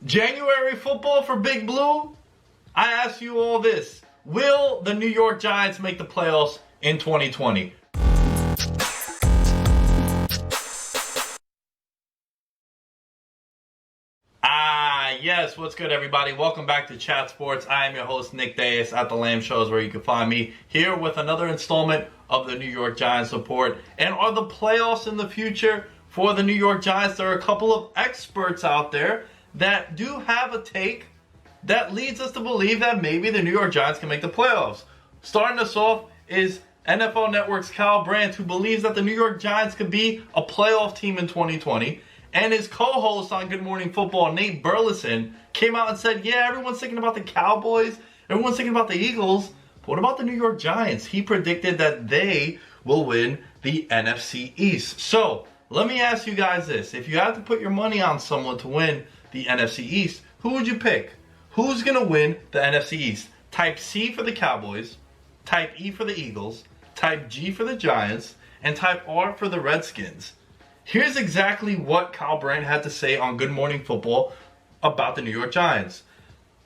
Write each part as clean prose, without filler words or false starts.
January football for Big Blue? I ask you all this. Will the New York Giants make the playoffs in 2020? Yes, what's good, everybody? Welcome back to Chat Sports. I am your host, Nick Dais, at The Lamb Shows, where you can find me here with another installment of the New York Giants report. And are the playoffs in the future for the New York Giants? There are a couple of experts out there that do have a take that leads us to believe that maybe the New York Giants can make the playoffs. Starting us off is NFL Network's Kyle Brandt, who believes that the New York Giants could be a playoff team in 2020. And his co-host on Good Morning Football, Nate Burleson, came out and said, yeah, everyone's thinking about the Cowboys, everyone's thinking about the Eagles, but what about the New York Giants? He predicted that they will win the NFC East. So, let me ask you guys this. If you had to put your money on someone to win the NFC East, who would you pick? Who's going to win the NFC East? Type C for the Cowboys, type E for the Eagles, type G for the Giants, and type R for the Redskins. Here's exactly what Kyle Brandt had to say on Good Morning Football about the New York Giants.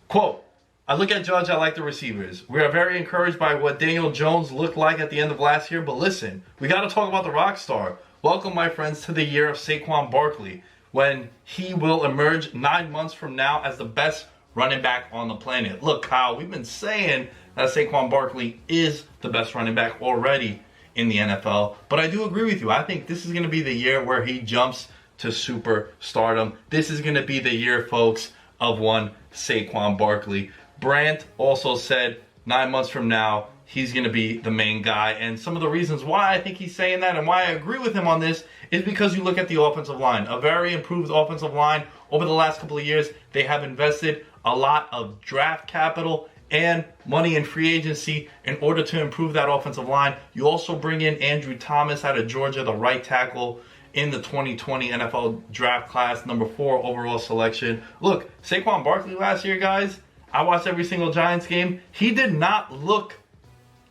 Quote, I look at Judge, I like the receivers. We are very encouraged by what Daniel Jones looked like at the end of last year, but listen, we got to talk about the rock star. Welcome, my friends, to the year of Saquon Barkley, when he will emerge 9 months from now as the best running back on the planet. Look, Kyle, we've been saying that Saquon Barkley is the best running back already in the NFL, but I do agree with you. I think this is going to be the year where he jumps to superstardom. This is going to be the year, folks, of one Saquon Barkley. Brandt also said 9 months from now, he's going to be the main guy. And some of the reasons why I think he's saying that and why I agree with him on this is because you look at the offensive line. A very improved offensive line over the last couple of years. They have invested a lot of draft capital and money in free agency in order to improve that offensive line. You also bring in Andrew Thomas out of Georgia, the right tackle in the 2020 NFL draft class, number 4 overall selection. Look, Saquon Barkley last year, guys, I watched every single Giants game. He did not look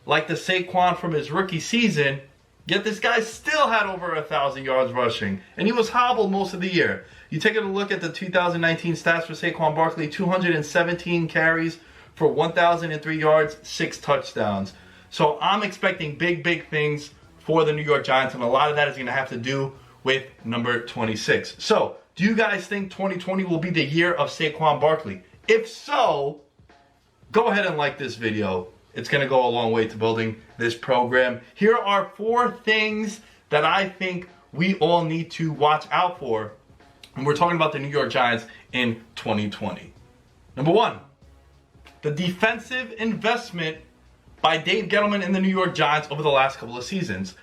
like the Saquon from his rookie season, yet this guy still had over 1,000 yards rushing, and he was hobbled most of the year. You take a look at the 2019 stats for Saquon Barkley, 217 carries for 1,003 yards, 6 touchdowns. So I'm expecting big things for the New York Giants, and a lot of that is going to have to do with number 26. So, do you guys think 2020 will be the year of Saquon Barkley? If so, go ahead and like this video. It's going to go a long way to building this program. Here are 4 things that I think we all need to watch out for when we're talking about the New York Giants in 2020. Number 1. The defensive investment by Dave Gettleman in the New York Giants over the last couple of seasons.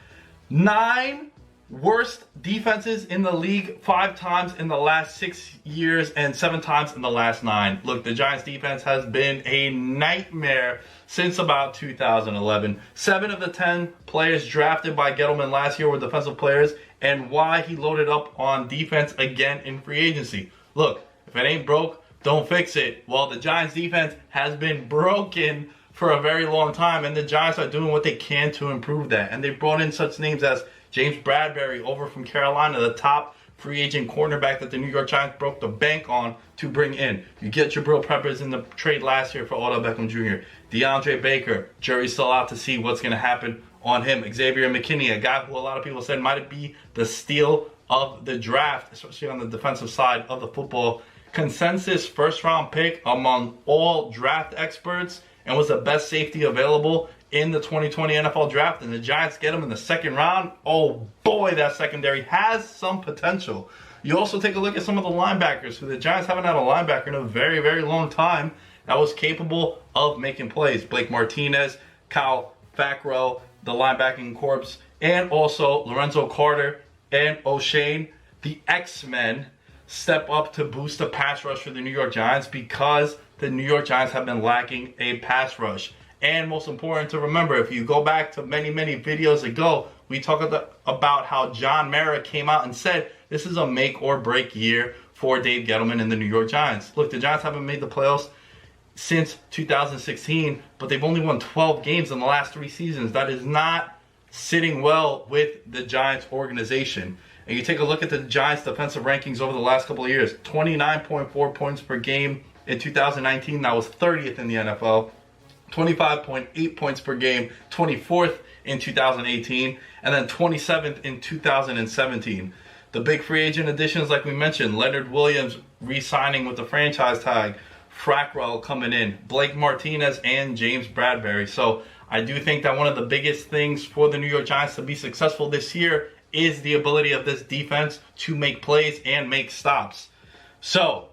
9 worst defenses in the league 5 times in the last 6 years and 7 times in the last 9. Look, the Giants defense has been a nightmare since about 2011. 7 of the 10 players drafted by Gettleman last year were defensive players, and why he loaded up on defense again in free agency. Look, if it ain't broke, don't fix it. Well, the Giants defense has been broken for a very long time, and the Giants are doing what they can to improve that. And they brought in such names as James Bradberry over from Carolina, the top free agent cornerback that the New York Giants broke the bank on to bring in. You get Jabril Peppers in the trade last year for Odell Beckham Jr. DeAndre Baker, jury's still out to see what's going to happen on him. Xavier McKinney, a guy who a lot of people said might be the steal of the draft, especially on the defensive side of the football. Consensus first-round pick among all draft experts, and was the best safety available in the 2020 NFL draft. And the Giants get him in the 2nd round. Oh boy, that secondary has some potential. You also take a look at some of the linebackers, who the Giants haven't had a linebacker in a very long time that was capable of making plays. Blake Martinez, Kyle Fackrell, the linebacking corps, and also Lorenzo Carter and O'Shane, the X-Men, step up to boost the pass rush for the New York Giants, because the New York Giants have been lacking a pass rush. And most important to remember, if you go back to many videos ago, we talked about how John Mara came out and said this is a make or break year for Dave Gettleman and the New York Giants. Look, the Giants haven't made the playoffs since 2016, but they've only won 12 games in the last 3 seasons. That is not sitting well with the Giants organization. And you take a look at the Giants' defensive rankings over the last couple of years. 29.4 points per game in 2019. That was 30th in the NFL. 25.8 points per game, 24th in 2018. And then 27th in 2017. The big free agent additions, like we mentioned, Leonard Williams re-signing with the franchise tag. Fackrell coming in, Blake Martinez, and James Bradberry. So I do think that one of the biggest things for the New York Giants to be successful this year is the ability of this defense to make plays and make stops. So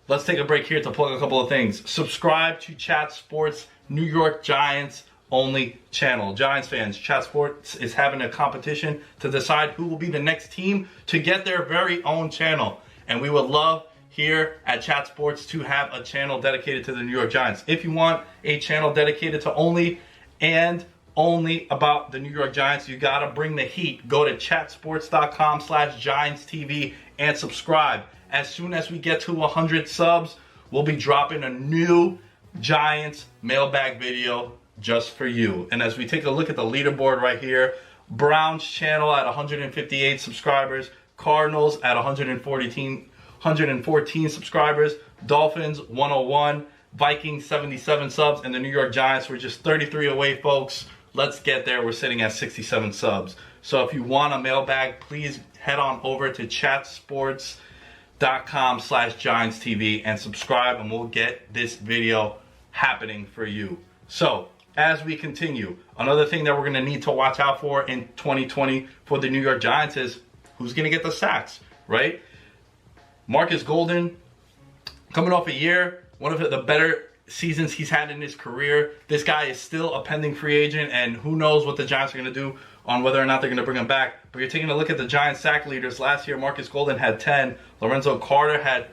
let's take a break here to plug a couple of things. Subscribe to Chat Sports New York Giants only channel. Giants fans, Chat Sports is having a competition to decide who will be the next team to get their very own channel. And we would love here at Chat Sports to have a channel dedicated to the New York Giants. If you want a channel dedicated to only about the New York Giants, you gotta bring the heat. Go to chatsports.com/GiantsTV and subscribe. As soon as we get to 100 subs, we'll be dropping a new Giants mailbag video just for you. And as we take a look at the leaderboard right here, Browns channel at 158 subscribers, Cardinals at 114 subscribers, Dolphins 101, Vikings 77 subs, and the New York Giants were just 33 away, folks. Let's get there. We're sitting at 67 subs. So if you want a mailbag, please head on over to chatsports.com/GiantsTV and subscribe, and we'll get this video happening for you. So as we continue, another thing that we're going to need to watch out for in 2020 for the New York Giants is who's going to get the sacks, right? Markus Golden, coming off a year, one of the better seasons he's had in his career. This guy is still a pending free agent, and who knows what the Giants are going to do on whether or not they're going to bring him back. But you're taking a look at the Giants sack leaders. Last year, Markus Golden had 10. Lorenzo Carter had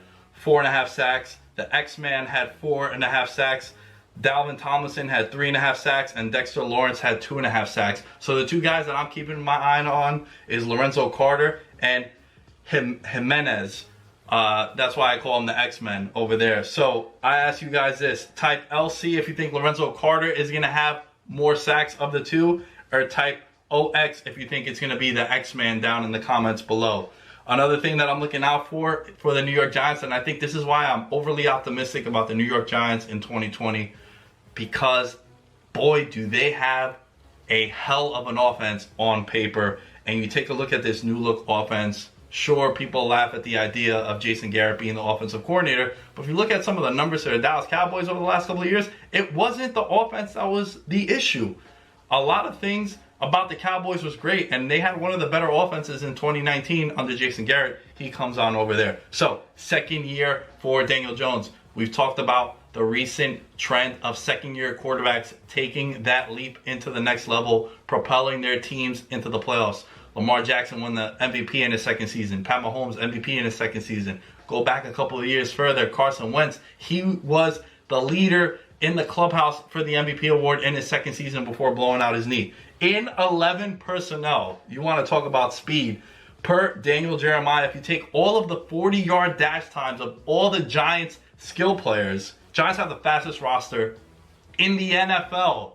4.5 sacks. The X-Man had 4.5 sacks. Dalvin Tomlinson had 3.5 sacks, and Dexter Lawrence had 2.5 sacks. So the two guys that I'm keeping my eye on is Lorenzo Carter and Jimenez. That's why I call him the X-Men over there. So I ask you guys this. Type LC if you think Lorenzo Carter is going to have more sacks of the two, or type OX if you think it's going to be the X-Man down in the comments below. Another thing that I'm looking out for the New York Giants, and I think this is why I'm overly optimistic about the New York Giants in 2020, because, boy, do they have a hell of an offense on paper. And you take a look at this new look offense. Sure, people laugh at the idea of Jason Garrett being the offensive coordinator, but if you look at some of the numbers for the Dallas Cowboys over the last couple of years, it wasn't the offense that was the issue. A lot of things about the Cowboys was great, and they had one of the better offenses in 2019 under Jason Garrett. He comes on over there. So, second year for Daniel Jones. We've talked about the recent trend of second-year quarterbacks taking that leap into the next level, propelling their teams into the playoffs. Lamar Jackson won the MVP in his second season. Pat Mahomes, MVP in his second season. Go back a couple of years further, Carson Wentz, he was the leader in the clubhouse for the MVP award in his second season before blowing out his knee. In 11 personnel, you want to talk about speed, per Daniel Jeremiah, if you take all of the 40-yard dash times of all the Giants skill players, Giants have the fastest roster in the NFL.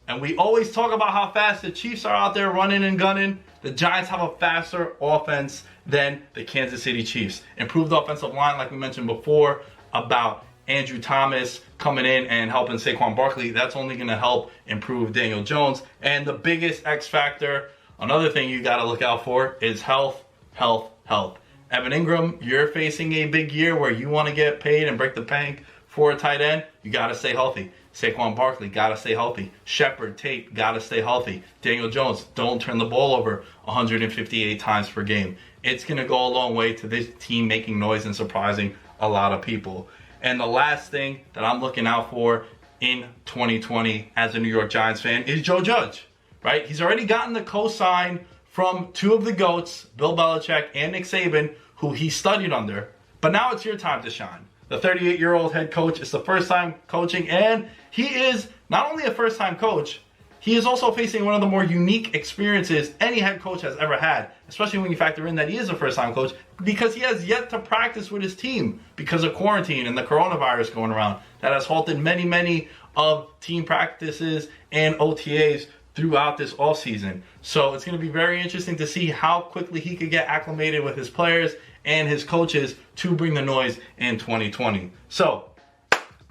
And we always talk about how fast the Chiefs are out there running and gunning. The Giants have a faster offense than the Kansas City Chiefs. Improved offensive line, like we mentioned before, about Andrew Thomas coming in and helping Saquon Barkley. That's only going to help improve Daniel Jones. And the biggest X factor, another thing you got to look out for, is health, health, health. Evan Ingram, you're facing a big year where you want to get paid and break the bank for a tight end. You got to stay healthy. Saquon Barkley, got to stay healthy. Shepard, Tate, got to stay healthy. Daniel Jones, don't turn the ball over 158 times per game. It's going to go a long way to this team making noise and surprising a lot of people. And the last thing that I'm looking out for in 2020 as a New York Giants fan is Joe Judge, right? He's already gotten the cosign from two of the GOATs, Bill Belichick and Nick Saban, who he studied under. But now it's your time to shine. The 38-year-old head coach is the first time coaching, and he is not only a first-time coach, he is also facing one of the more unique experiences any head coach has ever had, especially when you factor in that he is a first-time coach, because he has yet to practice with his team because of quarantine and the coronavirus going around. That has halted many of team practices and OTAs throughout this offseason. So it's going to be very interesting to see how quickly he could get acclimated with his players and his coaches to bring the noise in 2020. So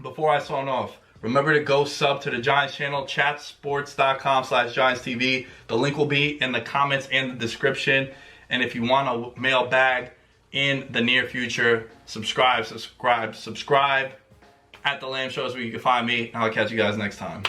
before I sign off, remember to go sub to the Giants channel, chatsports.com/GiantsTV. The link will be in the comments and the description. And if you want a mailbag in the near future, subscribe at the Lamb Shows where you can find me. I'll catch you guys next time.